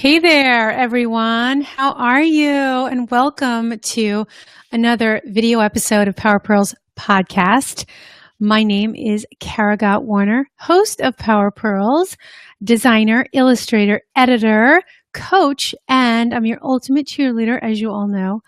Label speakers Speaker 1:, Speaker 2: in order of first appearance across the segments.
Speaker 1: Hey there, everyone. How are you? And welcome to another video episode of Power Pearls podcast. My name is Karagat Warner, host of Power Pearls, designer, illustrator, editor, coach, and I'm your ultimate cheerleader, as you all know,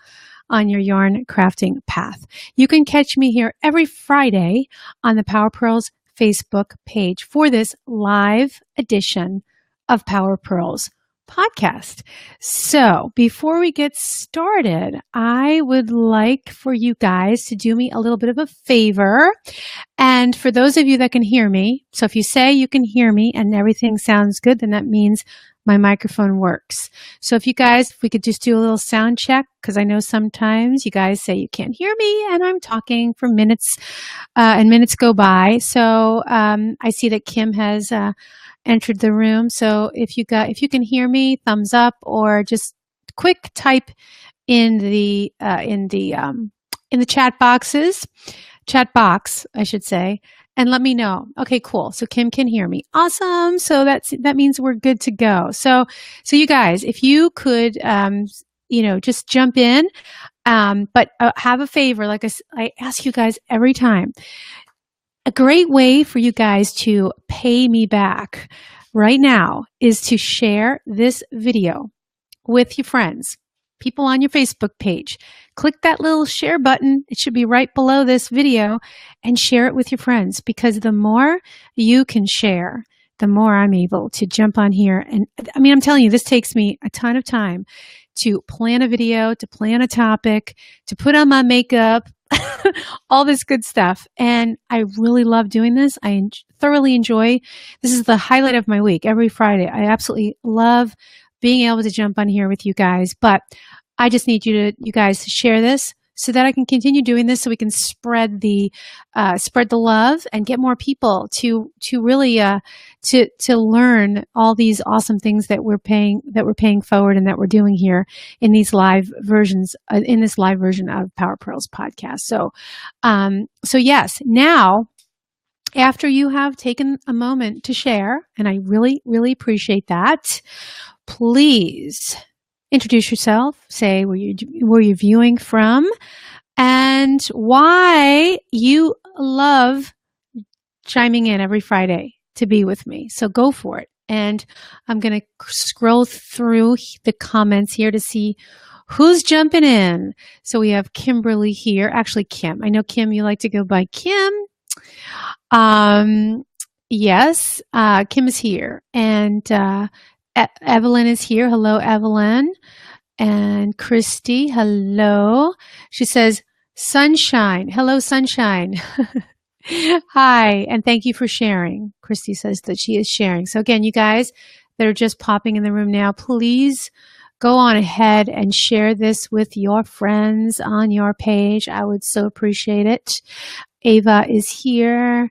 Speaker 1: on your yarn crafting path. You can catch me here every Friday on the Power Pearls Facebook page for this live edition of Power Pearls podcast. So before we get started, I would like for you guys to do me a little bit of a favor. And for those of you that can hear me, so if you say you can hear me and everything sounds good, then that means my microphone works. So if we could just do a little sound check, because I know sometimes you guys say you can't hear me and I'm talking for minutes and minutes go by. So I see that Kim has entered the room. So if you can hear me, thumbs up, or just quick type in the chat box, I should say, and let me know. Okay, cool. So Kim can hear me. Awesome. So that means we're good to go. So you guys, if you could, just jump in, but have a favor, like I ask you guys every time. A great way for you guys to pay me back right now is to share this video with your friends, people on your Facebook page. Click that little share button. It should be right below this video, and share it with your friends, because the more you can share, the more I'm able to jump on here. And I mean, I'm telling you, this takes me a ton of time to plan a video, to plan a topic, to put on my makeup, all this good stuff. And I really love doing this. I thoroughly enjoy. This is the highlight of my week every Friday. I absolutely love being able to jump on here with you guys, but I just need you guys to share this so that I can continue doing this, so we can spread the love and get more people to really to learn all these awesome things that we're paying forward and that we're doing here in these live versions in this live version of Power Pearls podcast. So yes, now, after you have taken a moment to share, and I really, really appreciate that, please introduce yourself, say where you're viewing from, and why you love chiming in every Friday to be with me. So go for it. And I'm going to scroll through the comments here to see who's jumping in. So we have Kimberly here. Actually, Kim. I know, Kim, you like to go by Kim. Yes, Kim is here. And Evelyn is here. Hello, Evelyn. And Christy, hello. She says, Sunshine. Hello, Sunshine. Hi, and thank you for sharing. Christy says that she is sharing. So again, you guys that are just popping in the room now, please go on ahead and share this with your friends on your page. I would so appreciate it. Ava is here.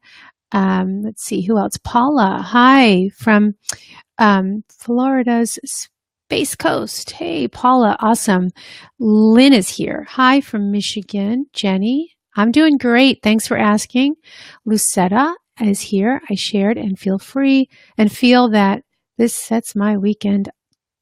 Speaker 1: Let's see, who else? Paula, hi, from Florida's Space Coast. Hey, Paula, awesome. Lynn is here. Hi from Michigan. Jenny, I'm doing great. Thanks for asking. Lucetta is here. I shared, and feel free and feel that this sets my weekend.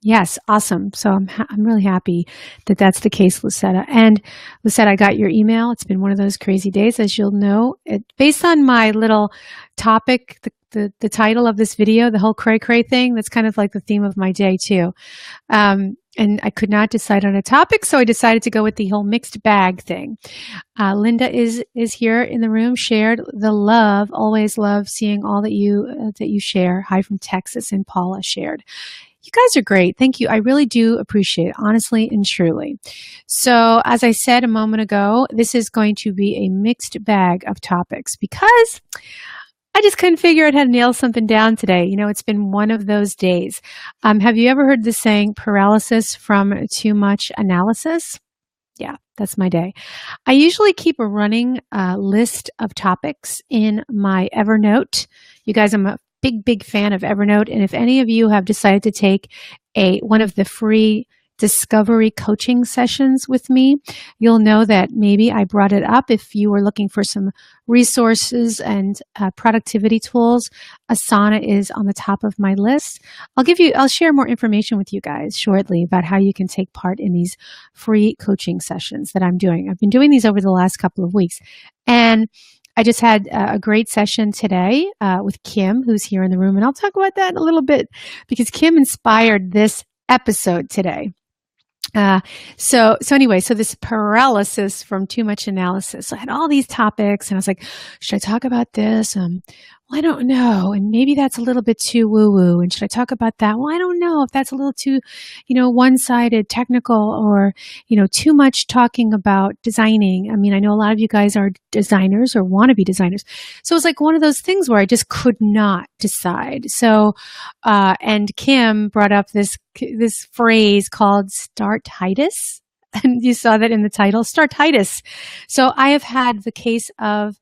Speaker 1: Yes, awesome. So I'm really happy that that's the case, Lucetta. And Lucetta, I got your email. It's been one of those crazy days, as you'll know. Based on my little topic, the title of this video, the whole Cray thing, that's kind of like the theme of my day too. And I could not decide on a topic, so I decided to go with the whole mixed bag thing. Linda is here in the room, shared the love. Always love seeing all that you share. Hi from Texas, and Paula shared. You guys are great. Thank you. I really do appreciate it, honestly and truly. So as I said a moment ago, this is going to be a mixed bag of topics, because I just couldn't figure out how to nail something down today. You know, it's been one of those days. Have you ever heard the saying, paralysis from too much analysis? Yeah, that's my day. I usually keep a running list of topics in my Evernote. You guys, I'm a big fan of Evernote. And if any of you have decided to take one of the free discovery coaching sessions with me, you'll know that maybe I brought it up. If you were looking for some resources and productivity tools, Asana is on the top of my list. I'll share more information with you guys shortly about how you can take part in these free coaching sessions that I'm doing. I've been doing these over the last couple of weeks, and I just had a great session today with Kim, who's here in the room, and I'll talk about that in a little bit because Kim inspired this episode today. So anyway, so this paralysis from too much analysis. So I had all these topics and I was like, should I talk about this? Well, I don't know. And maybe that's a little bit too woo-woo. And should I talk about that? Well, I don't know if that's a little too, one-sided technical or, too much talking about designing. I mean, I know a lot of you guys are designers or want to be designers. So it was like one of those things where I just could not decide. So, and Kim brought up this phrase called Startitus. And you saw that in the title, Startitus. So I have had the case of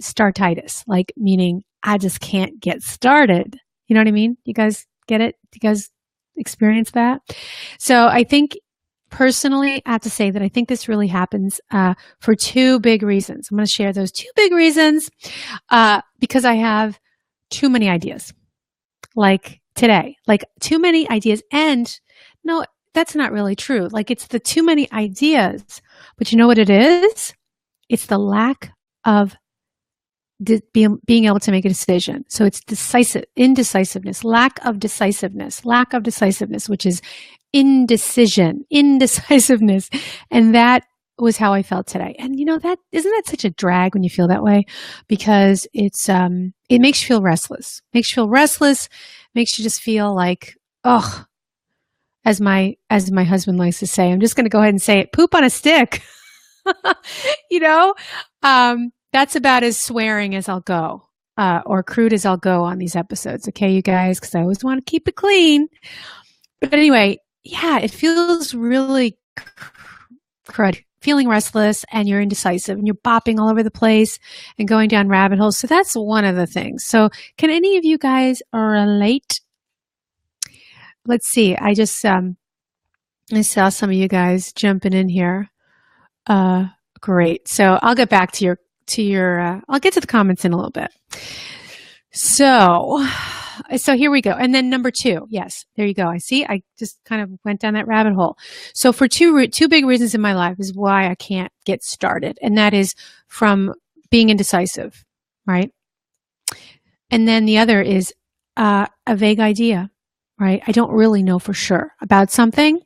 Speaker 1: Startitus, like meaning I just can't get started. You know what I mean? You guys get it? Do you guys experience that? So I think personally, I have to say that I think this really happens for two big reasons. I'm going to share those two big reasons because I have too many ideas. Like today, like too many ideas. And no, that's not really true. Like it's the too many ideas, but you know what it is? It's the lack of being able to make a decision. So it's indecisiveness, lack of decisiveness, which is indecisiveness. And that was how I felt today. And isn't that such a drag when you feel that way? Because it makes you feel restless, makes you just feel like, oh, as my husband likes to say, I'm just going to go ahead and say it, poop on a stick. That's about as swearing as I'll go, or crude as I'll go on these episodes. Okay, you guys, because I always want to keep it clean. But anyway, yeah, it feels really crud, feeling restless, and you're indecisive, and you're bopping all over the place and going down rabbit holes. So that's one of the things. So can any of you guys relate? Let's see. I saw some of you guys jumping in here. Great. So I'll get back to your I'll get to the comments in a little bit. So here we go. And then number 2. Yes, there you go. I just kind of went down that rabbit hole. So for two big reasons in my life is why I can't get started. And that is from being indecisive, right? And then the other is a vague idea, right? I don't really know for sure about something,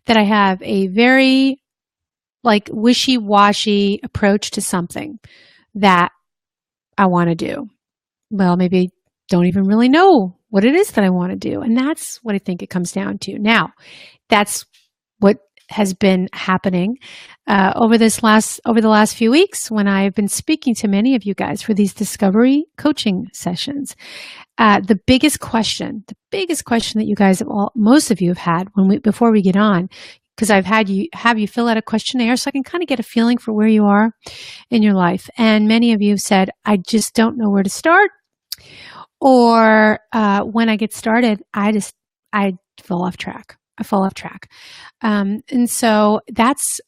Speaker 1: that I have a very wishy-washy approach to something that I want to do. Well, maybe don't even really know what it is that I want to do. And that's what I think it comes down to. Now, that's what has been happening over the last few weeks when I've been speaking to many of you guys for these discovery coaching sessions. The biggest question that you guys most of you have had before we get on, because I've have you fill out a questionnaire so I can kind of get a feeling for where you are in your life. And many of you have said, I just don't know where to start. Or when I get started, I fall off track. And so that's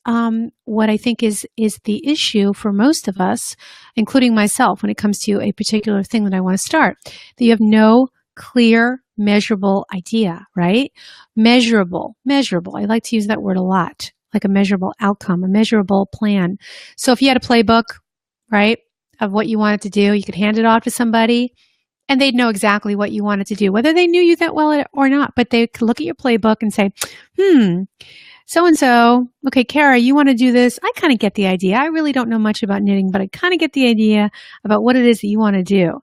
Speaker 1: what I think is the issue for most of us, including myself, when it comes to a particular thing that I want to start. That you have no clear, measurable idea, right? Measurable. I like to use that word a lot, like a measurable outcome, a measurable plan. So if you had a playbook, right, of what you wanted to do, you could hand it off to somebody and they'd know exactly what you wanted to do, whether they knew you that well or not. But they could look at your playbook and say, so-and-so, okay, Kara, you want to do this? I kind of get the idea. I really don't know much about knitting, but I kind of get the idea about what it is that you want to do.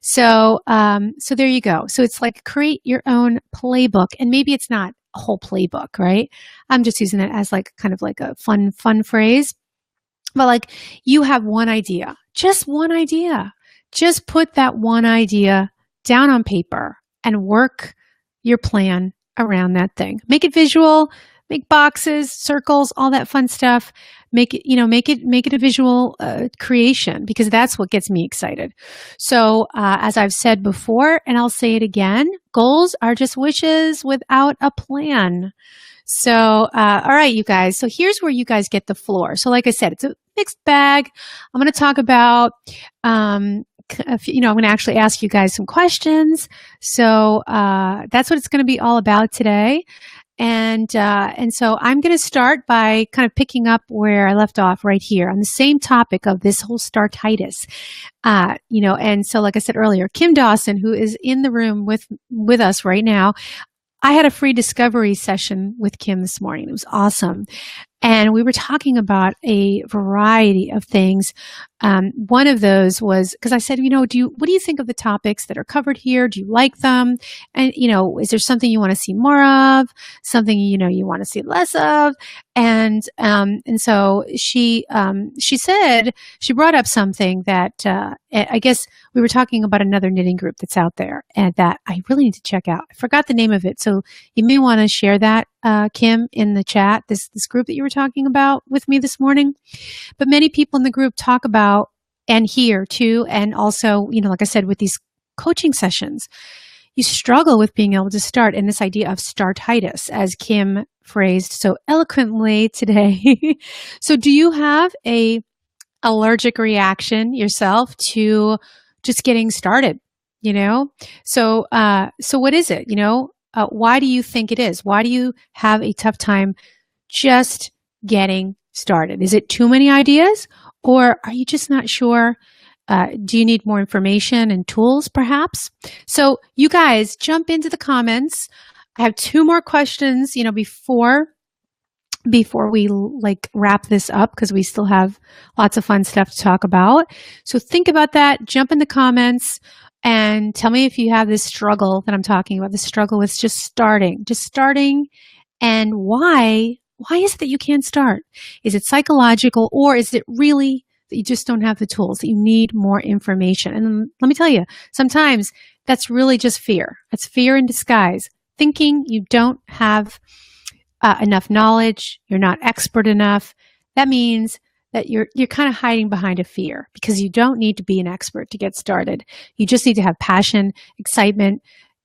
Speaker 1: So there you go. So it's like create your own playbook, and maybe it's not a whole playbook, right? I'm just using it as like kind of like a fun phrase. But like you have one idea, just one idea. Just put that one idea down on paper and work your plan around that thing. Make it visual, make boxes, circles, all that fun stuff. Make it, make it a visual creation, because that's what gets me excited. So, as I've said before, and I'll say it again, goals are just wishes without a plan. So, all right, you guys. So here's where you guys get the floor. So like I said, it's a mixed bag. I'm going to talk about, I'm going to actually ask you guys some questions. So, that's what it's going to be all about today. And so I'm going to start by kind of picking up where I left off right here on the same topic of this whole Startitus. And so like I said earlier, Kim Dawson, who is in the room with us right now, I had a free discovery session with Kim this morning. It was awesome. And we were talking about a variety of things. One of those was, because I said, what do you think of the topics that are covered here? Do you like them? And, is there something you want to see more of? Something, you want to see less of? And so she said, she brought up something that, I guess we were talking about another knitting group that's out there and that I really need to check out. I forgot the name of it. So you may want to share that, Kim, in the chat, this group that you were talking about with me this morning. But many people in the group talk about, and here too, and also, like I said, with these coaching sessions, you struggle with being able to start, and this idea of Startitus, as Kim phrased so eloquently today. So do you have a allergic reaction yourself to just getting started? So what is it? Why do you think it is? Why do you have a tough time just getting started? Is it too many ideas, or are you just not sure? Do you need more information and tools, perhaps? So you guys jump into the comments. I have two more questions, before we wrap this up, because we still have lots of fun stuff to talk about. So think about that. Jump in the comments and tell me if you have this struggle that I'm talking about, the struggle with just starting, and why is it that you can't start? Is it psychological, or is it really that you just don't have the tools, that you need more information? And let me tell you, sometimes that's really just fear. That's fear in disguise, thinking you don't have enough knowledge, you're not expert enough. That means that you're kind of hiding behind a fear, because you don't need to be an expert to get started. You just need to have passion, excitement.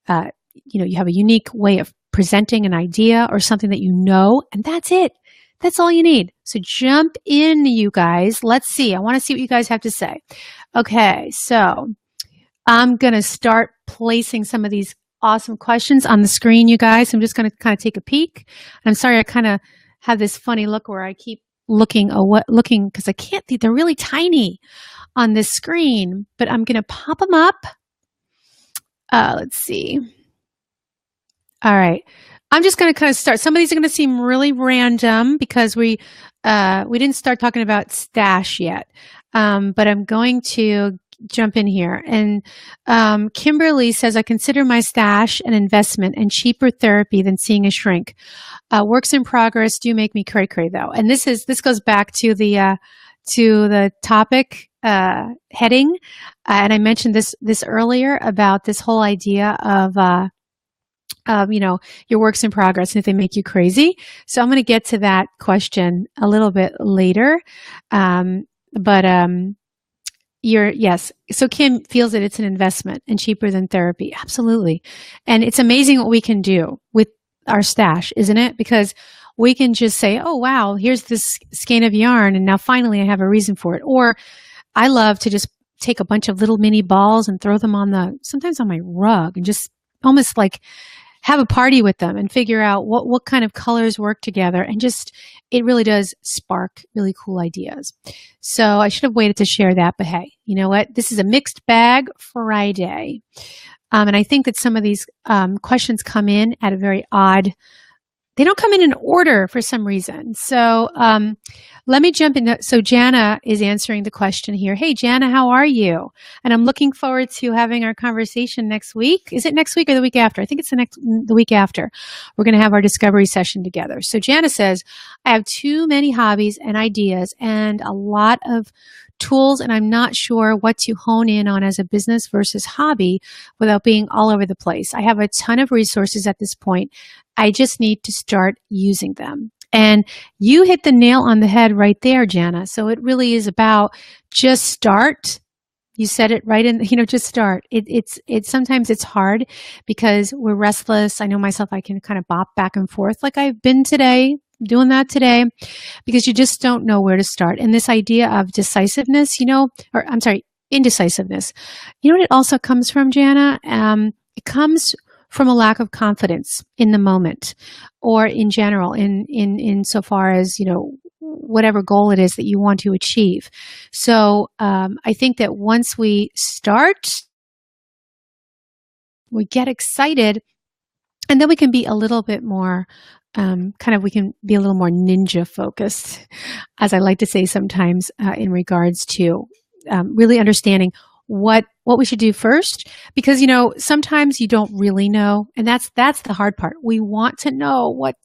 Speaker 1: You have a unique way of presenting an idea or something that and that's it. That's all you need. So jump in, you guys. Let's see. I want to see what you guys have to say. Okay, so I'm going to start placing some of these awesome questions on the screen, you guys. I'm just going to kind of take a peek. I'm sorry, I kind of have this funny look where I keep looking because I can't. They're really tiny on this screen, but I'm going to pop them up. Let's see. All right. I'm just going to kind of start. Some of these are going to seem really random because we didn't start talking about stash yet, but I'm going to jump in here. And Kimberly says, I consider my stash an investment and cheaper therapy than seeing a shrink. Works in progress do make me cray cray though. And this goes back to the topic heading. And I mentioned this earlier about this whole idea of your works in progress and if they make you crazy. So I'm going to get to that question a little bit later. Yes. So Kim feels that it's an investment and cheaper than therapy. Absolutely. And it's amazing what we can do with our stash, isn't it? Because we can just say, oh, wow, here's this skein of yarn. And now finally I have a reason for it. Or I love to just take a bunch of little mini balls and throw them sometimes on my rug, and just almost like have a party with them and figure out what kind of colors work together. And it really does spark really cool ideas. So I should have waited to share that, but hey, you know what? This is a mixed bag Friday. And I think that some of these questions come in at a very odd, they don't come in order for some reason. So let me jump in. So Jana is answering the question here. Hey, Jana, how are you? And I'm looking forward to having our conversation next week. Is it next week or the week after? I think it's the week after. We're going to have our discovery session together. So Jana says, I have too many hobbies and ideas and a lot of tools, and I'm not sure what to hone in on as a business versus hobby without being all over the place. I have a ton of resources at this point. I just need to start using them. And you hit the nail on the head right there, Jana. So it really is about just start. You said it right in, just start. It's sometimes it's hard because we're restless. I know myself, I can kind of bop back and forth like I've been today, doing that today, because you just don't know where to start. And this idea of decisiveness, indecisiveness, what it also comes from, Jana? It comes from a lack of confidence in the moment or in general, in so far as, whatever goal it is that you want to achieve. So I think that once we start, we get excited, and then we can be a little bit more we can be a little more ninja focused, as I like to say sometimes, in regards to really understanding what we should do first, because sometimes you don't really know, and that's the hard part. We want to know what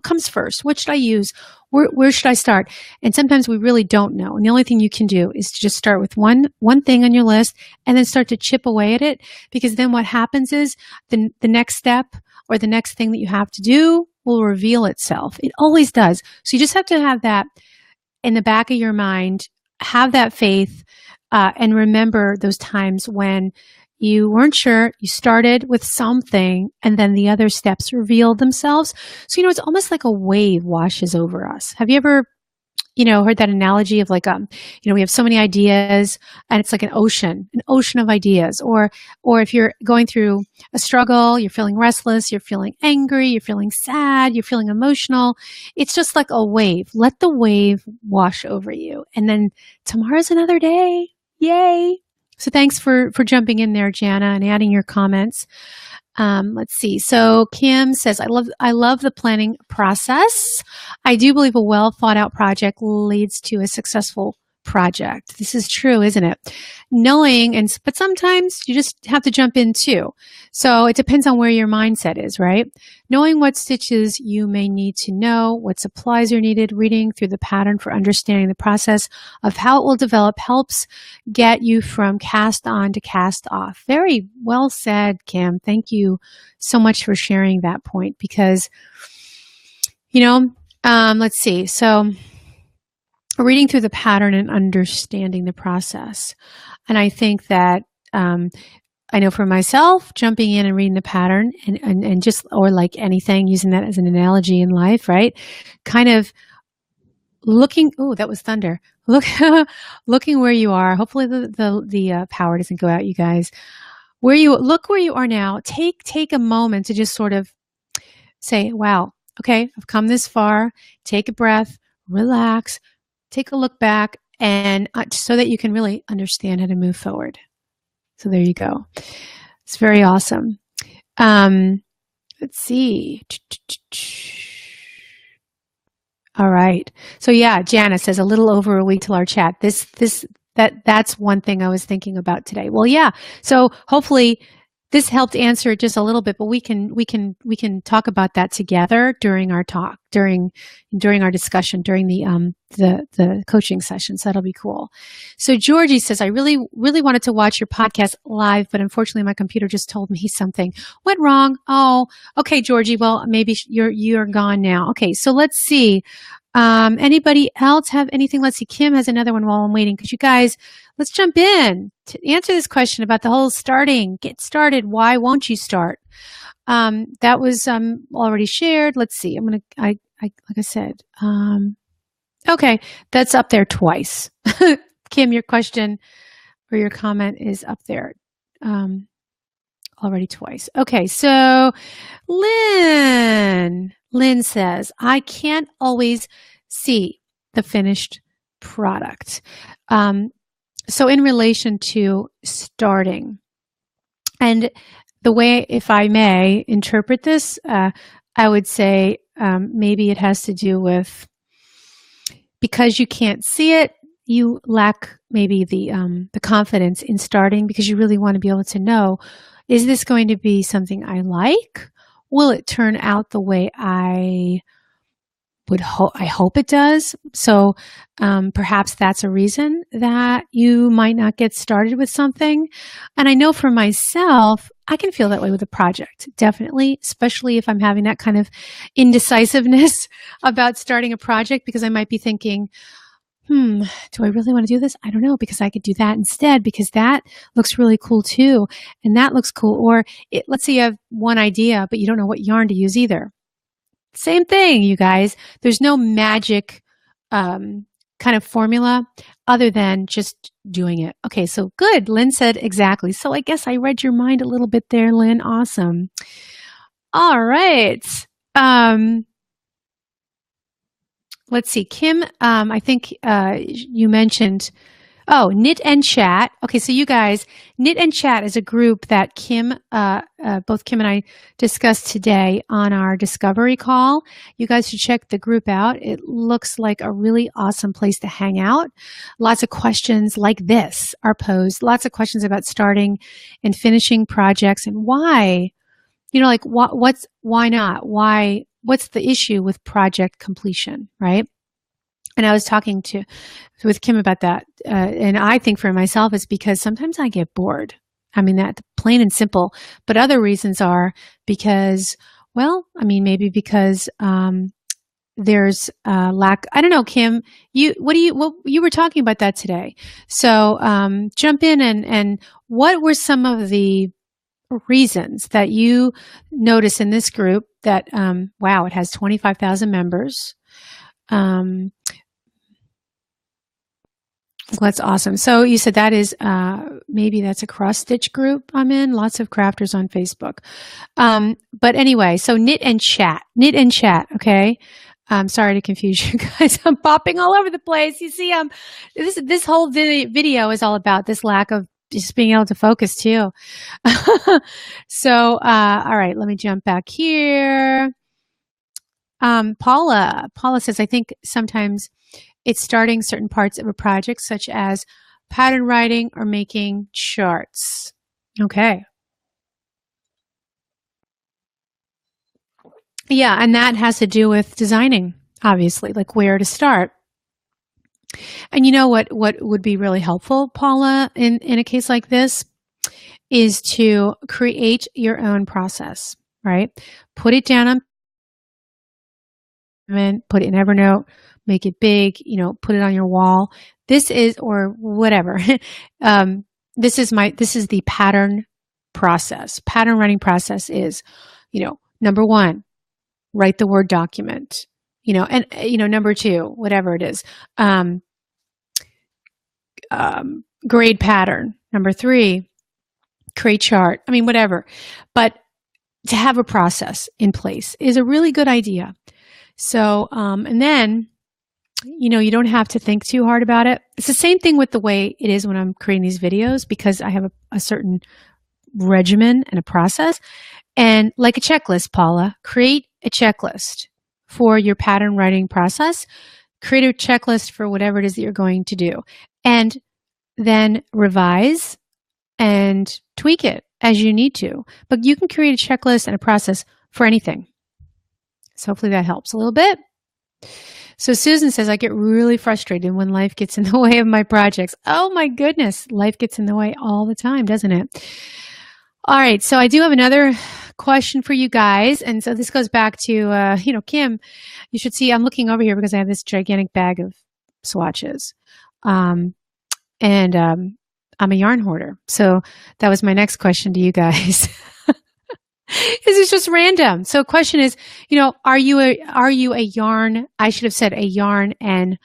Speaker 1: comes first. What should I use? Where should I start? And sometimes we really don't know. And the only thing you can do is to just start with one thing on your list and then start to chip away at it, because then what happens is the next step or the next thing that you have to do will reveal itself. It always does. So you just have to have that in the back of your mind, have that faith, and remember those times when you weren't sure, you started with something, and then the other steps revealed themselves. So, it's almost like a wave washes over us. Have you ever, heard that analogy of like, we have so many ideas and it's like an ocean of ideas. Or if you're going through a struggle, you're feeling restless, you're feeling angry, you're feeling sad, you're feeling emotional. It's just like a wave. Let the wave wash over you. And then tomorrow's another day. Yay. So thanks for jumping in there, Jana, and adding your comments. Let's see. So Kim says, I love the planning process. I do believe a well thought out project leads to a successful project. This is true, isn't it? But sometimes you just have to jump in too. So it depends on where your mindset is, right? Knowing what stitches you may need to know, what supplies are needed, reading through the pattern for understanding the process of how it will develop helps get you from cast on to cast off. Very well said, Kim. Thank you so much for sharing that point, because, let's see. So reading through the pattern and understanding the process. And I think that, I know for myself, jumping in and reading the pattern and just, or like anything, using that as an analogy in life, right? Kind of looking, oh, that was thunder. Looking where you are. Hopefully the power doesn't go out, you guys. Look where you are now. Take a moment to just sort of say, wow, okay, I've come this far. Take a breath, relax, take a look back, and so that you can really understand how to move forward. So there you go. It's very awesome. Let's see. All right. So yeah, Jana says a little over a week till our chat. That's one thing I was thinking about today. Well, yeah. So hopefully this helped answer it just a little bit, but we can talk about that together during our talk, during our discussion, during the coaching sessions. That'll be cool. So Georgie says, I really wanted to watch your podcast live, but unfortunately my computer just told me something went wrong. Oh, okay, Georgie. Well, maybe you're gone now. Okay. So let's see. Anybody else have anything? Let's see. Kim has another one while I'm waiting, because you guys, let's jump in to answer this question about the whole starting. Get started. Why won't you start? That was already shared. Let's see. Like I said, okay, that's up there twice. Kim, your question or your comment is up there already twice. Okay, so Lynn says, I can't always see the finished product. So in relation to starting, and the way, if I may interpret this, I would say maybe it has to do with, because you can't see it, you lack maybe the confidence in starting, because you really want to be able to know, is this going to be something I like? Will it turn out the way I I hope it does. So perhaps that's a reason that you might not get started with something. And I know for myself, I can feel that way with a project, definitely, especially if I'm having that kind of indecisiveness about starting a project, because I might be thinking, do I really want to do this? I don't know, because I could do that instead, because that looks really cool too. And that looks cool. Or let's say you have one idea, but you don't know what yarn to use either. Same thing, you guys. There's no magic kind of formula other than just doing it. Okay, so good. Lynn said exactly. So I guess I read your mind a little bit there, Lynn. Awesome. All right. Let's see. Kim, I think you mentioned, Knit and Chat. Okay, so you guys, Knit and Chat is a group that both Kim and I discussed today on our discovery call. You guys should check the group out. It looks like a really awesome place to hang out. Lots of questions like this are posed. Lots of questions about starting and finishing projects and why. Like why not? What's the issue with project completion, right? And I was talking with Kim about that. And I think for myself, it's because sometimes I get bored. I mean, that's plain and simple. But other reasons are because, maybe because, there's a lack. I don't know, Kim, you were talking about that today. So, jump in and what were some of the reasons that you notice in this group that, it has 25,000 members. That's awesome. So you said that is, maybe that's a cross stitch group I'm in. Lots of crafters on Facebook. But anyway, so Knit and Chat. Okay. I'm sorry to confuse you guys. I'm popping all over the place. You see, this whole video is all about this lack of just being able to focus too. So, all right, let me jump back here. Paula says, I think sometimes it's starting certain parts of a project, such as pattern writing or making charts. Okay. Yeah, and that has to do with designing, obviously, like where to start. And you know what would be really helpful, Paula, in a case like this, is to create your own process, right? Put it down on, put it in Evernote, make it big, put it on your wall. This is, or whatever. This is the pattern process. Pattern writing process is, number one, write the Word document, and, number two, whatever it is, grade pattern. Number three, create chart. I mean, whatever. But to have a process in place is a really good idea. So, and then, you don't have to think too hard about it. It's the same thing with the way it is when I'm creating these videos, because I have a certain regimen and a process. And like a checklist, Paula, create a checklist for your pattern writing process. Create a checklist for whatever it is that you're going to do. And then revise and tweak it as you need to. But you can create a checklist and a process for anything. So hopefully that helps a little bit. So Susan says, I get really frustrated when life gets in the way of my projects. Oh my goodness, life gets in the way all the time, doesn't it? All right, so I do have another question for you guys. And so this goes back to, Kim, you should see, I'm looking over here because I have this gigantic bag of swatches. And I'm a yarn hoarder. So that was my next question to you guys. This is just random. So question is, are you a yarn, I should have said a yarn and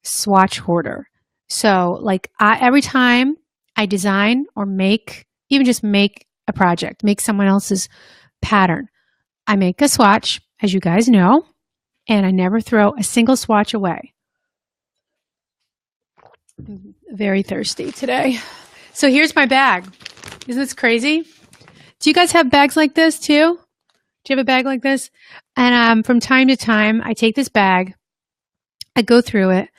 Speaker 1: swatch hoarder. So like every time I design or even just make a project, make someone else's pattern, I make a swatch, as you guys know, and I never throw a single swatch away. I'm very thirsty today. So here's my bag. Isn't this crazy? Do you guys have bags like this too? Do you have a bag like this? And from time to time, I take this bag, I go through it,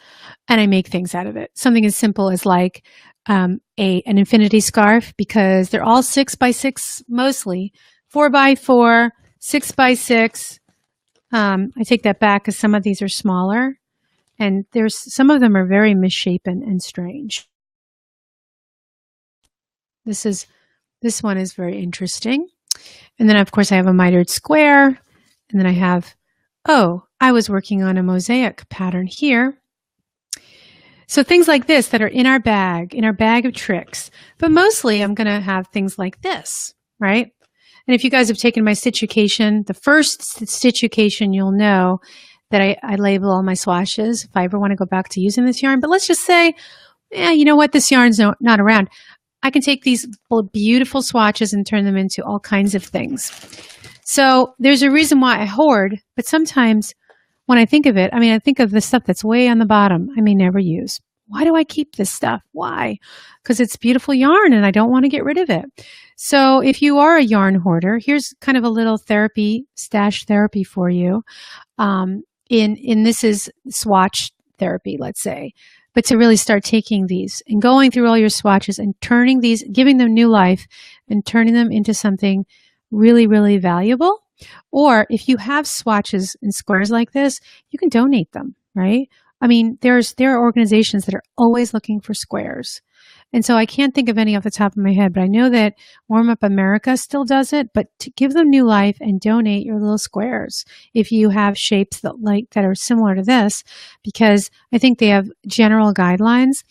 Speaker 1: and I make things out of it. Something as simple as like an infinity scarf, because they're all 6x6 mostly, 4x4, 6x6. I take that back because some of these are smaller, and some of them are very misshapen and strange. This one is very interesting. And then, of course, I have a mitered square. And then I have, I was working on a mosaic pattern here. So things like this that are in our bag of tricks. But mostly I'm going to have things like this, right? And if you guys have taken my stitchucation, the first stitchucation, you'll know that I label all my swatches if I ever want to go back to using this yarn. But let's just say, you know what? This yarn's not around. I can take these beautiful swatches and turn them into all kinds of things. So there's a reason why I hoard, but sometimes when I think of it, I think of the stuff that's way on the bottom I may never use. Why do I keep this stuff? Why? Because it's beautiful yarn and I don't want to get rid of it. So if you are a yarn hoarder, here's kind of a little stash therapy for you. This is swatch therapy, let's say. But to really start taking these and going through all your swatches and turning these, giving them new life and turning them into something really, really valuable. Or if you have swatches and squares like this, you can donate them, right? There are organizations that are always looking for squares. And so I can't think of any off the top of my head, but I know that Warm Up America still does it, but to give them new life and donate your little squares if you have shapes that are similar to this, because I think they have general guidelines.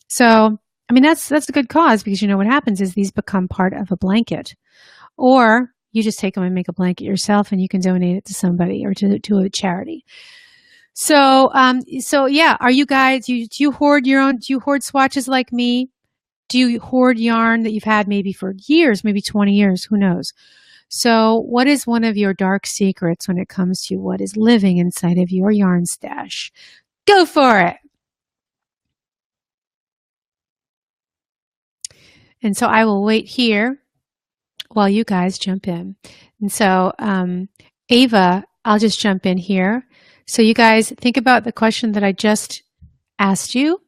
Speaker 1: So, that's a good cause, because you know what happens is these become part of a blanket. Or you just take them and make a blanket yourself and you can donate it to somebody or to a charity. So yeah, are you guys, do you hoard swatches like me? Do you hoard yarn that you've had maybe for years, maybe 20 years, who knows? So what is one of your dark secrets when it comes to what is living inside of your yarn stash? Go for it. And so I will wait here while you guys jump in. And so, Ava, I'll just jump in here. So you guys think about the question that I just asked you.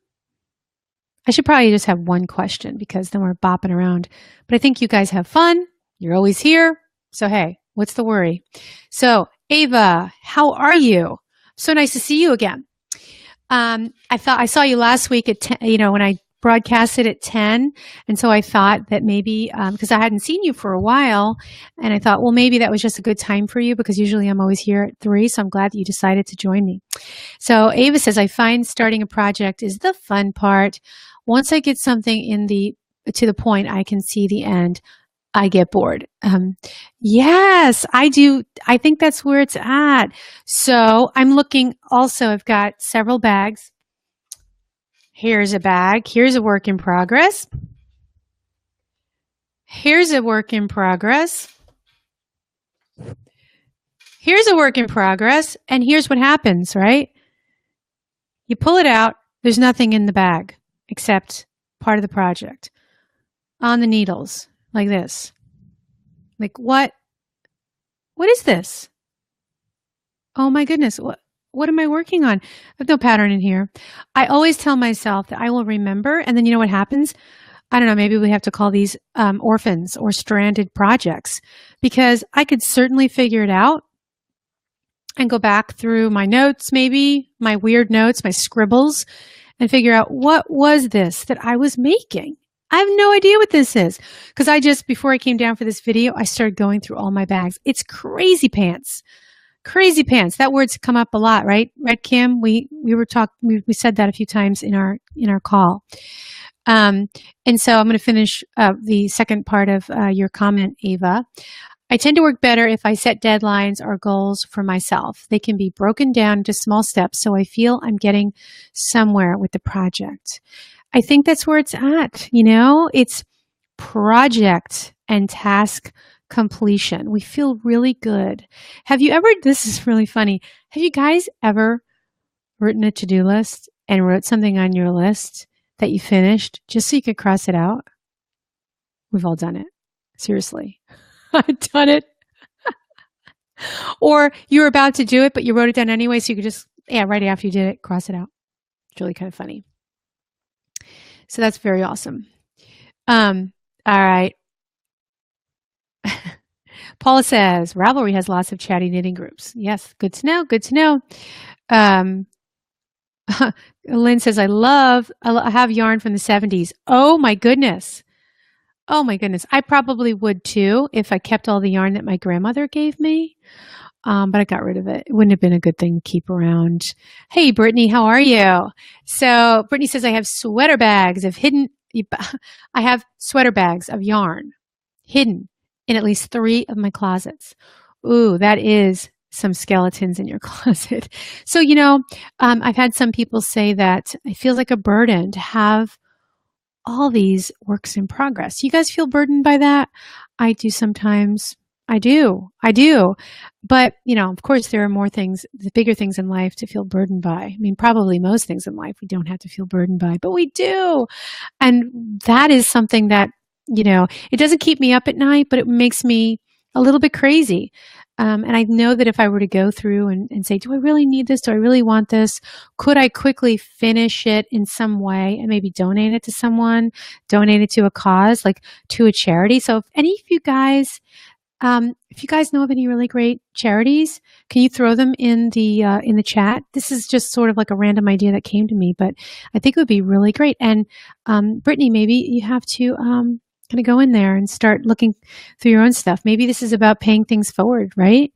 Speaker 1: I should probably just have one question because then we're bopping around. But I think you guys have fun. You're always here. So, hey, what's the worry? So, Ava, how are you? So nice to see you again. I saw you last week at 10, when I broadcasted at 10. And so I thought that maybe, because I hadn't seen you for a while, and I thought, well, maybe that was just a good time for you because usually I'm always here at 3. So I'm glad that you decided to join me. So Ava says, I find starting a project is the fun part. Once I get something to the point I can see the end, I get bored. Yes, I do. I think that's where it's at. So I'm looking also, I've got several bags. Here's a bag. Here's a work in progress. Here's a work in progress. Here's a work in progress. And here's what happens, right? You pull it out. There's nothing in the bag except part of the project. On the needles, like this. Like, what is this? Oh my goodness. What am I working on? I have no pattern in here. I always tell myself that I will remember. And then you know what happens? I don't know, maybe we have to call these orphans or stranded projects, because I could certainly figure it out and go back through my notes, maybe my weird notes, my scribbles, and figure out what was this that I was making. I have no idea what this is, because before I came down for this video, I started going through all my bags. It's crazy pants. Crazy pants. That word's come up a lot, right? Right, Kim? We said that a few times in our call. And so I'm going to finish the second part of your comment, Ava. I tend to work better if I set deadlines or goals for myself. They can be broken down into small steps, so I feel I'm getting somewhere with the project. I think that's where it's at. It's project and task completion. We feel really good. This is really funny. Have you guys ever written a to-do list and wrote something on your list that you finished just so you could cross it out? We've all done it. Seriously. I've done it. Or you were about to do it, but you wrote it down anyway, so you could just, right after you did it, cross it out. It's really kind of funny. So that's very awesome. All right. Paula says, Ravelry has lots of chatty knitting groups. Yes, good to know. Good to know. Um, Lynn says, I have yarn from the 70s. Oh my goodness. Oh my goodness. I probably would too if I kept all the yarn that my grandmother gave me. But I got rid of it. It wouldn't have been a good thing to keep around. Hey, Brittany, how are you? So Brittany says, I have sweater bags of hidden, I have sweater bags of yarn hidden in at least 3 of my closets. Ooh, that is some skeletons in your closet. So, I've had some people say that it feels like a burden to have all these works in progress. You guys feel burdened by that? I do sometimes. I do. I do. But, of course, there are more things, the bigger things in life to feel burdened by. I mean, probably most things in life we don't have to feel burdened by, but we do. And that is something that, it doesn't keep me up at night, but it makes me a little bit crazy. And I know that if I were to go through and say, do I really need this? Do I really want this? Could I quickly finish it in some way and maybe donate it to someone, donate it to a cause, like to a charity? So if any of you guys, if you guys know of any really great charities, can you throw them in the chat? This is just sort of like a random idea that came to me, but I think it would be really great. And Brittany, maybe you have to kind of go in there and start looking through your own stuff. Maybe this is about paying things forward, right?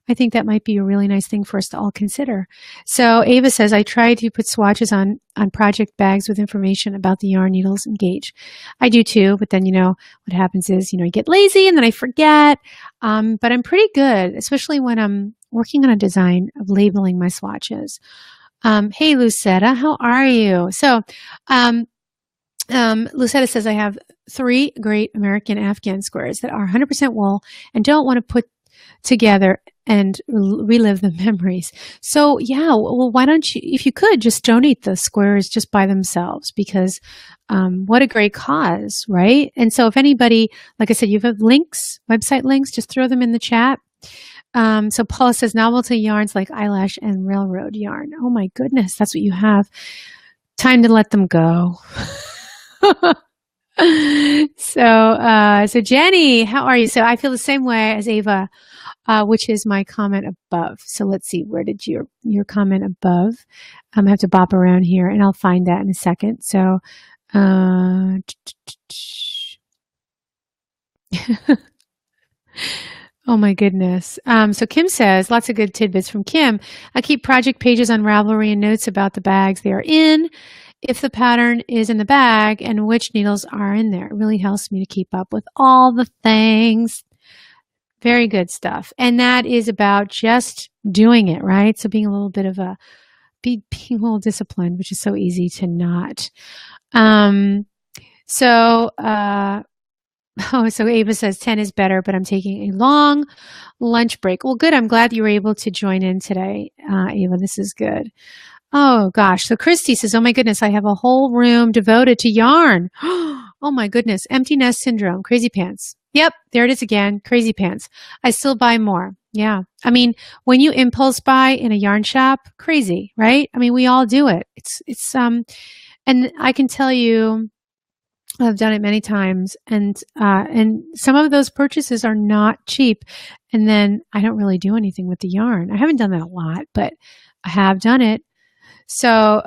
Speaker 1: I think that might be a really nice thing for us to all consider. So Ava says, I try to put swatches on project bags with information about the yarn, needles, and gauge. I do too, but then, what happens is, I get lazy and then I forget. But I'm pretty good, especially when I'm working on a design of labeling my swatches. Hey, Lucetta, how are you? So, Lucetta says, I have 3 great American Afghan squares that are 100% wool and don't want to put together and relive the memories. So yeah, well, why don't you, if you could, just donate the squares just by themselves, because what a great cause, right? And so if anybody, like I said, you have links, website links, just throw them in the chat. So Paula says, novelty yarns like eyelash and railroad yarn. Oh my goodness, that's what you have. Time to let them go. So Jenny, how are you? So I feel the same way as Ava, which is my comment above. So let's see, where did your comment above? I have to bop around here and I'll find that in a second. So, oh my goodness. So Kim says, lots of good tidbits from Kim. I keep project pages on Ravelry and notes about the bags they are in, if the pattern is in the bag, and which needles are in there. It really helps me to keep up with all the things. Very good stuff. And that is about just doing it, right? So being a little bit of being a little disciplined, which is so easy to not. So Ava says 10 is better, but I'm taking a long lunch break. Well, good. I'm glad you were able to join in today, Ava. This is good. Oh, gosh. So Christy says, oh, my goodness, I have a whole room devoted to yarn. Oh, my goodness. Empty nest syndrome. Crazy pants. Yep. There it is again. Crazy pants. I still buy more. Yeah. I mean, when you impulse buy in a yarn shop, crazy, right? I mean, we all do it. And I can tell you, I've done it many times, and some of those purchases are not cheap. And then I don't really do anything with the yarn. I haven't done that a lot, but I have done it. So,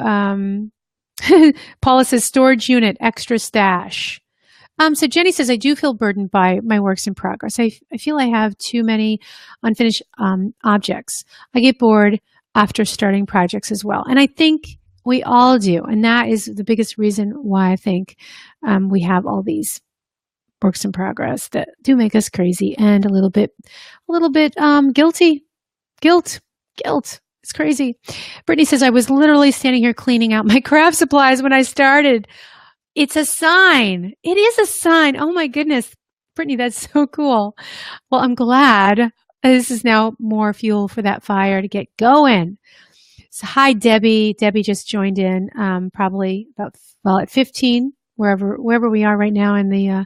Speaker 1: Paula says storage unit, extra stash. So Jenny says, I do feel burdened by my works in progress. I feel I have too many unfinished objects. I get bored after starting projects as well. And I think we all do. And that is the biggest reason why I think we have all these works in progress that do make us crazy and a little bit guilty. Guilt. It's crazy. Brittany says, I was literally standing here cleaning out my craft supplies when I started. It's a sign. It is a sign. Oh my goodness. Brittany, that's so cool. Well, I'm glad this is now more fuel for that fire to get going. So, hi, Debbie. Debbie just joined in, probably at 15, wherever we are right now in the,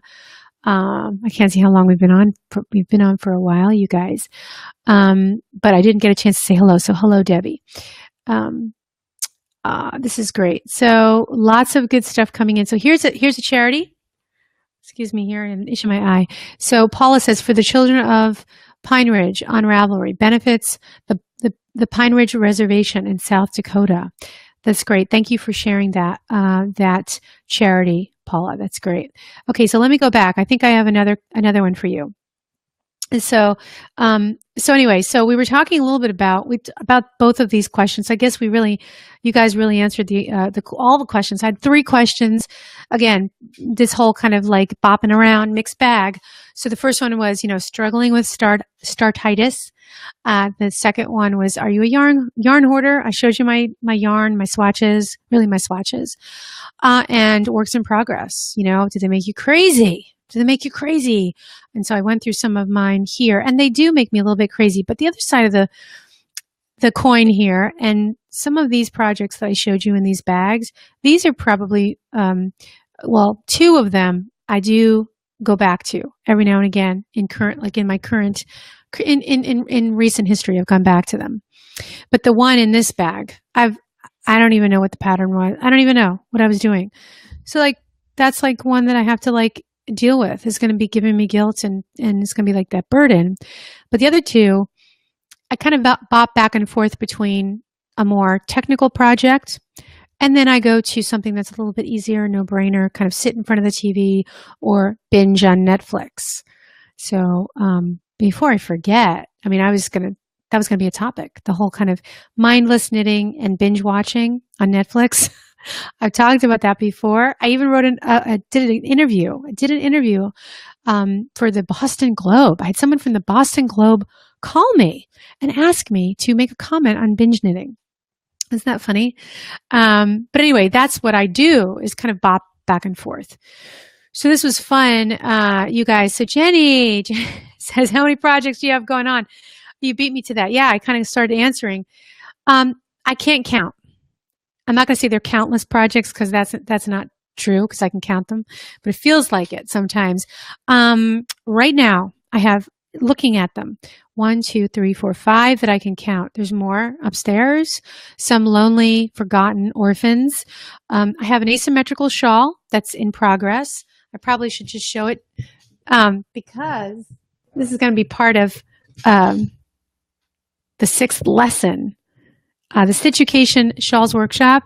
Speaker 1: I can't see how long we've been on. We've been on for a while, you guys. But I didn't get a chance to say hello. So hello, Debbie. This is great. So lots of good stuff coming in. So here's a charity. Excuse me here, and itching my eye. So Paula says, for the children of Pine Ridge on Ravelry, benefits the Pine Ridge Reservation in South Dakota. That's great. Thank you for sharing that that charity, Paula. That's great. Okay, so let me go back. I think I have another one for you. So, anyway, so we were talking a little bit about both of these questions. I guess you guys really answered all the questions. I had 3 questions. Again, this whole kind of like bopping around mixed bag. So the first one was, struggling with Startitus. The second one was, are you a yarn hoarder? I showed you my yarn, my swatches, really my swatches, and works in progress. Did they make you crazy? Do they make you crazy? And so I went through some of mine here, and they do make me a little bit crazy. But the other side of the coin here, and some of these projects that I showed you in these bags, these are probably, 2 of them I do go back to every now and again in recent history. I've gone back to them. But the one in this bag, I don't even know what the pattern was. I don't even know what I was doing. So that's one that I have to deal with. Is going to be giving me guilt, and it's going to be like that burden. But the other 2, I kind of bop back and forth between a more technical project, and then I go to something that's a little bit easier, no-brainer, kind of sit in front of the TV or binge on Netflix. So before I forget, that was going to be a topic, the whole kind of mindless knitting and binge watching on Netflix. I've talked about that before. I even did an interview. For the Boston Globe. I had someone from the Boston Globe call me and ask me to make a comment on binge knitting. Isn't that funny? But anyway, that's what I do, is kind of bop back and forth. So this was fun, you guys. So Jenny says, how many projects do you have going on? You beat me to that. Yeah, I kind of started answering. I can't count. I'm not going to say they're countless projects, because that's not true, because I can count them, but it feels like it sometimes. Right now, I have, looking at them, 1, 2, 3, 4, 5 that I can count. There's more upstairs, some lonely, forgotten orphans. I have an asymmetrical shawl that's in progress. I probably should just show it, because this is going to be part of the 6th lesson. The Stitchucation Shawls Workshop.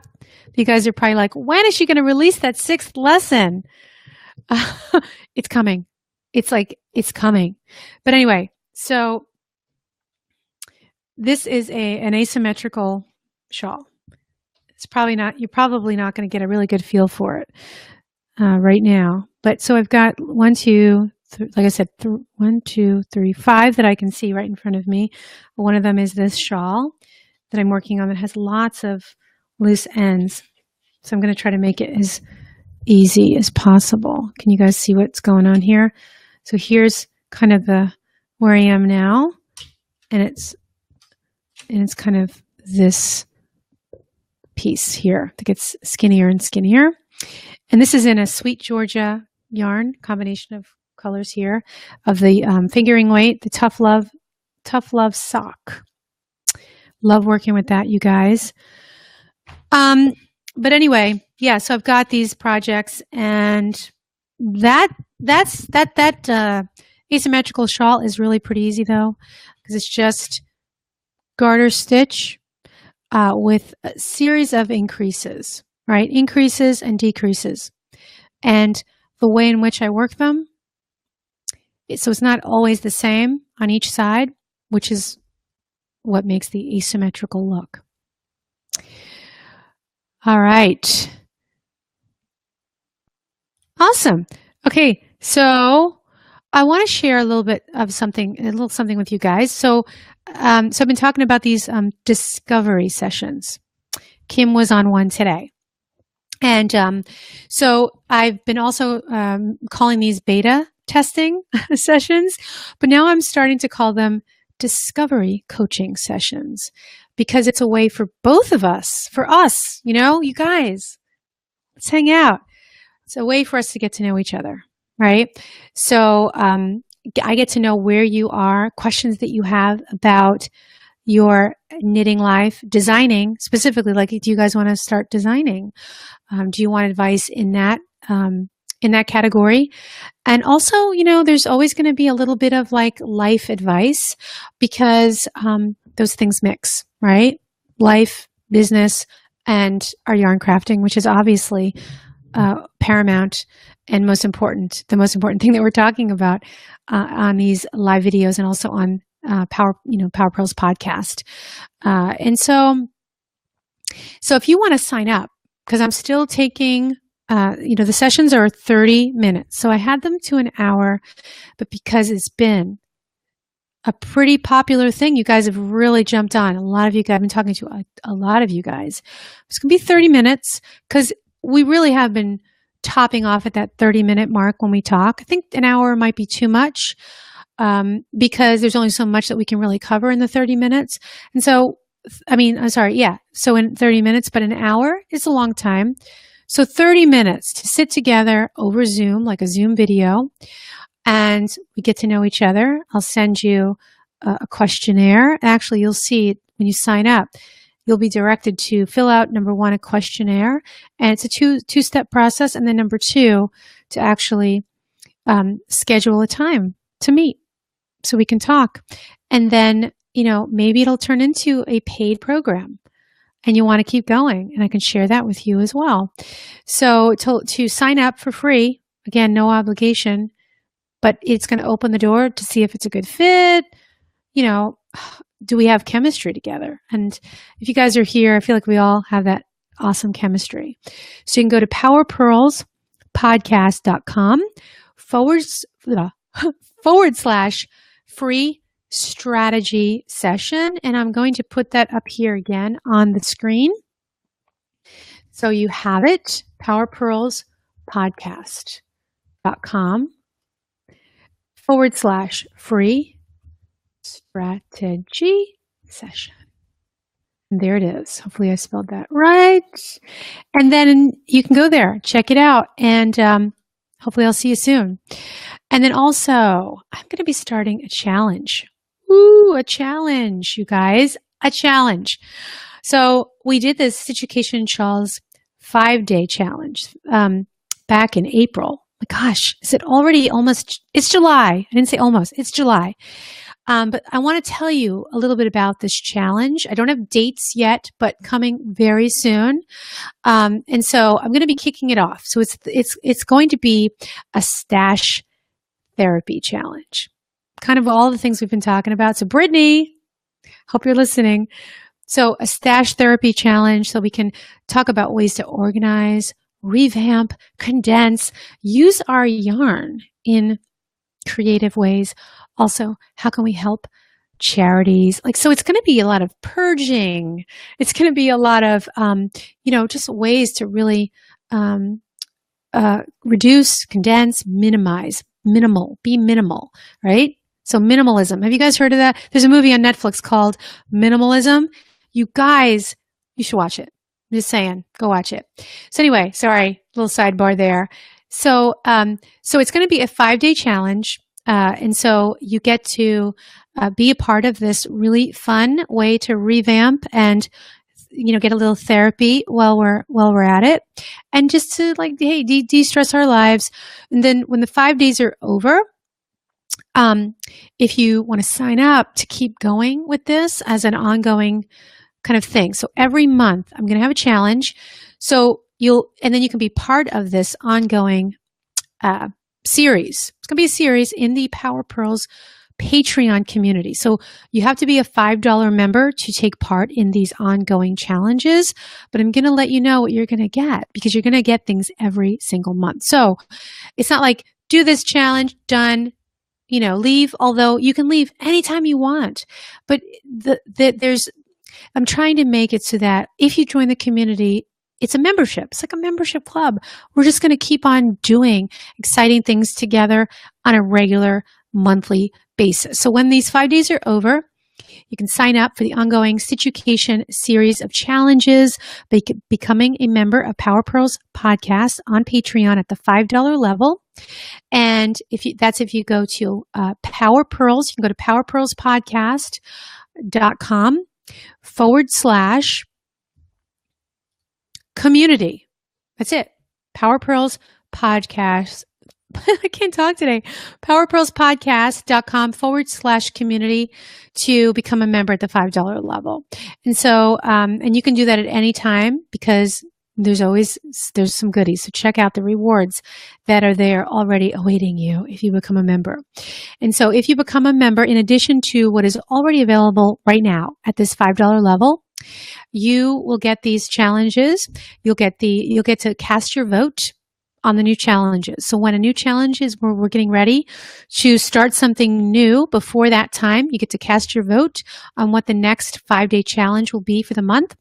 Speaker 1: You guys are probably like, when is she going to release that 6th lesson? It's coming. It's coming. But anyway, so this is an asymmetrical shawl. You're probably not going to get a really good feel for it right now. But so I've got 1, 2, like I said, 1, 2, 3, 5 that I can see right in front of me. One of them is this shawl that I'm working on that has lots of loose ends. So I'm going to try to make it as easy as possible. Can you guys see what's going on here? So here's kind of where I am now, and it's kind of this piece here that gets skinnier and skinnier. And this is in a Sweet Georgia yarn, combination of colors here, of the fingering weight, the Tough Love sock. Love working with that, you guys. But anyway, yeah, so I've got these projects, and that's asymmetrical shawl is really pretty easy, though, because it's just garter stitch with a series of increases, right? Increases and decreases. And the way in which I work them, so it's not always the same on each side, which is what makes the asymmetrical look. All right. Awesome. Okay, so I want to share a little something with you guys. So I've been talking about these discovery sessions. Kim was on one today. And so I've been also calling these beta testing sessions, but now I'm starting to call them discovery coaching sessions, because it's a way for both of us, for us, you guys, let's hang out. It's a way for us to get to know each other, right? So I get to know where you are, questions that you have about your knitting life, designing specifically, like, do you guys want to start designing? Do you want advice in that in that category. And also, there's always going to be a little bit of like life advice because those things mix, right? Life, business, and our yarn crafting, which is obviously paramount and the most important thing that we're talking about on these live videos and also on Power Pearls podcast. And so if you want to sign up, because I'm still taking, the sessions are 30 minutes. So I had them to an hour, but because it's been a pretty popular thing, you guys have really jumped on. A lot of you guys, I've been talking to a lot of you guys. It's going to be 30 minutes because we really have been topping off at that 30-minute mark when we talk. I think an hour might be too much because there's only so much that we can really cover in the 30 minutes. And so, so in 30 minutes, but an hour is a long time. So 30 minutes to sit together over Zoom, like a Zoom video, and we get to know each other. I'll send you a questionnaire. Actually, you'll see it when you sign up. You'll be directed to fill out, number one, a questionnaire, and it's a two-step process. And then number two, to actually schedule a time to meet so we can talk. And then, maybe it'll turn into a paid program and you want to keep going. And I can share that with you as well. So to sign up for free, again, no obligation, but it's going to open the door to see if it's a good fit. Do we have chemistry together? And if you guys are here, I feel like we all have that awesome chemistry. So you can go to powerpearlspodcast.com / free strategy session. And I'm going to put that up here again on the screen. So you have it, powerpearlspodcast.com / free strategy session. And there it is. Hopefully I spelled that right. And then you can go there, check it out, and hopefully I'll see you soon. And then also, I'm going to be starting a challenge. Ooh, a challenge, you guys. A challenge. So we did this Stitchucation Shawls 5-day challenge back in April. My gosh, is it already almost? It's July. I didn't say almost. It's July. But I want to tell you a little bit about this challenge. I don't have dates yet, but coming very soon. And so I'm going to be kicking it off. So it's going to be a stash therapy challenge. Kind of all the things we've been talking about. So Brittany, hope you're listening. So a stash therapy challenge so we can talk about ways to organize, revamp, condense, use our yarn in creative ways. Also, how can we help charities? So it's going to be a lot of purging. It's going to be a lot of, just ways to really reduce, condense, minimize, be minimal, right? So minimalism. Have you guys heard of that? There's a movie on Netflix called Minimalism. You guys, you should watch it. I'm just saying, go watch it. So anyway, sorry, little sidebar there. So it's going to be a 5-day challenge. And so you get to be a part of this really fun way to revamp and, get a little therapy while we're at it. And just to de-stress our lives. And then when the 5 days are over, if you want to sign up to keep going with this as an ongoing kind of thing. So every month I'm going to have a challenge. So and then you can be part of this ongoing series. It's going to be a series in the Power Pearls Patreon community. So you have to be a $5 member to take part in these ongoing challenges, but I'm going to let you know what you're going to get because you're going to get things every single month. So it's not like do this challenge, done, leave, although you can leave anytime you want. But I'm trying to make it so that if you join the community, it's a membership. It's like a membership club. We're just going to keep on doing exciting things together on a regular monthly basis. So when these 5 days are over, you can sign up for the ongoing Stitchucation series of challenges by becoming a member of Power Pearls Podcast on Patreon at the $5 level. And if you go to Power Pearls, you can go to powerpearlspodcast.com / community. That's it. Power Pearls Podcast. I can't talk today. PowerPearlsPodcast.com/community to become a member at the $5 level. And so, and you can do that at any time because there's some goodies. So check out the rewards that are there already awaiting you if you become a member. And so if you become a member, in addition to what is already available right now at this $5 level, you will get these challenges. You'll get to cast your vote on the new challenges. So when a new challenge is where we're getting ready to start something new before that time, you get to cast your vote on what the next 5-day challenge will be for the month.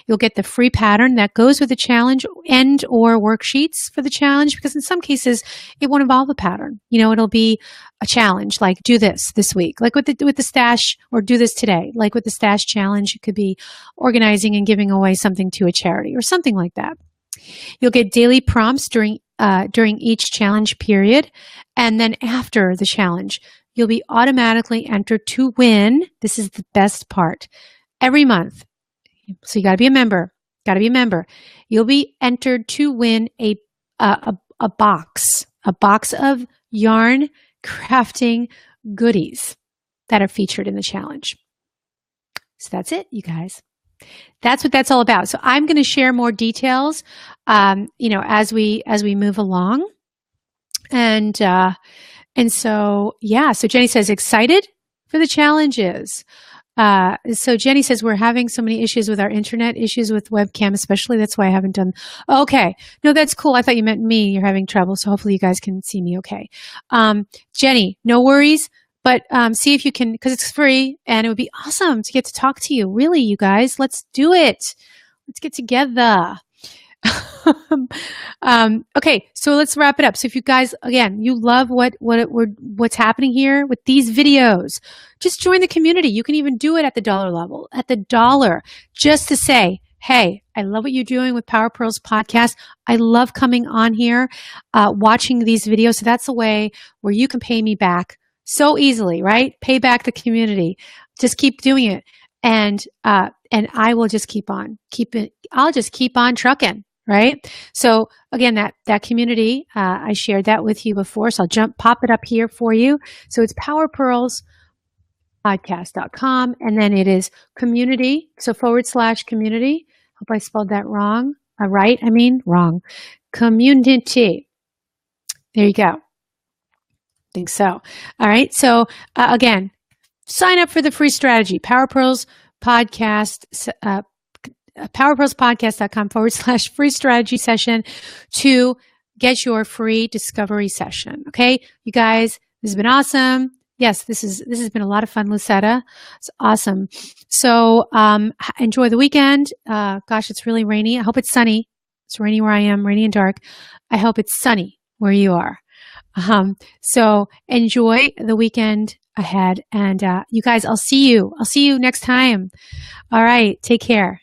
Speaker 1: You'll get the free pattern that goes with the challenge and or worksheets for the challenge, because in some cases it won't involve a pattern. It'll be a challenge like do this week, like with the stash, or do this today. Like with the stash challenge, it could be organizing and giving away something to a charity or something like that. You'll get daily prompts during each challenge period. And then after the challenge, you'll be automatically entered to win. This is the best part. Every month. So you got to be a member. You'll be entered to win a box of yarn crafting goodies that are featured in the challenge. So that's it, you guys. That's what that's all about. So I'm going to share more details, as we move along. And so, yeah. So Jenny says, excited for the challenges. So Jenny says, we're having so many issues with our internet, issues with webcam, especially. That's why I haven't done. Okay. No, that's cool. I thought you meant me. You're having trouble. So hopefully you guys can see me okay. Jenny, no worries. But see if you can, because it's free, and it would be awesome to get to talk to you. Really, you guys, let's do it. Let's get together. Okay, so let's wrap it up. So if you guys, again, you love what's happening here with these videos, just join the community. You can even do it at the $1 level, at the $1, just to say, hey, I love what you're doing with Power Pearls Podcast. I love coming on here, watching these videos. So that's a way where you can pay me back so easily, right? Pay back the community. Just keep doing it. And I will just keep on. I'll just keep on trucking, right? So again, that community, I shared that with you before. So I'll pop it up here for you. So it's powerpearlspodcast.com. And then it is community. So /community. Hope I spelled that wrong. Right? I mean, wrong. Community. There you go. Think so. All right. So again, sign up for the free strategy, Power Pearls Podcast, powerpearlspodcast.com /free strategy session to get your free discovery session. Okay. You guys, this has been awesome. Yes, this has been a lot of fun, Lucetta. It's awesome. So enjoy the weekend. Gosh, it's really rainy. I hope it's sunny. It's rainy where I am, rainy and dark. I hope it's sunny where you are. So enjoy the weekend ahead, and you guys, I'll see you next time. All right, take care.